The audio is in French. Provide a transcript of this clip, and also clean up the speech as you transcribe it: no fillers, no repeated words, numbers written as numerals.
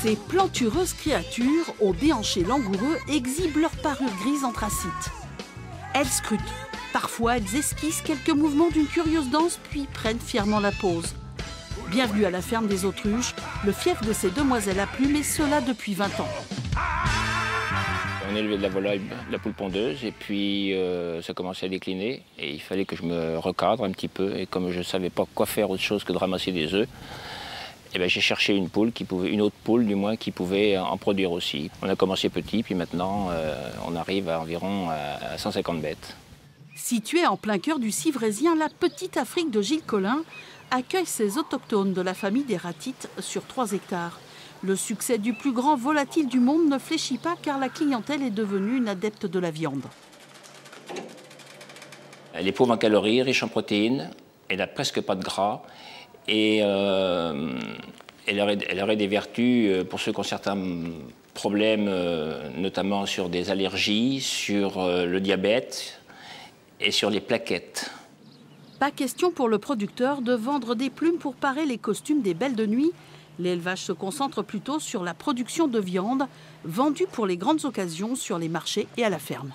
Ces plantureuses créatures aux déhanchés langoureux exhibent leur parure grise anthracite. Elles scrutent. Parfois, elles esquissent quelques mouvements d'une curieuse danse, puis prennent fièrement la pose. Bienvenue à la ferme des Autruches, le fief de ces demoiselles à plumes, et cela depuis 20 ans. On élevait de la volaille, de la poule pondeuse, et puis ça commençait à décliner. Et il fallait que je me recadre un petit peu. Et comme je ne savais pas quoi faire autre chose que de ramasser des œufs, j'ai cherché une autre poule du moins, qui pouvait en produire aussi. On a commencé petit, puis maintenant on arrive à environ à 150 bêtes. Située en plein cœur du Civrésien, la petite Afrique de Gilles Collin accueille ses autochtones de la famille des ratites sur 3 hectares. Le succès du plus grand volatile du monde ne fléchit pas car la clientèle est devenue une adepte de la viande. Elle est pauvre en calories, riche en protéines, elle n'a presque pas de gras et elle aurait des vertus pour ceux qui ont certains problèmes, notamment sur des allergies, sur le diabète et sur les plaquettes. Pas question pour le producteur de vendre des plumes pour parer les costumes des belles de nuit. L'élevage se concentre plutôt sur la production de viande, vendue pour les grandes occasions sur les marchés et à la ferme.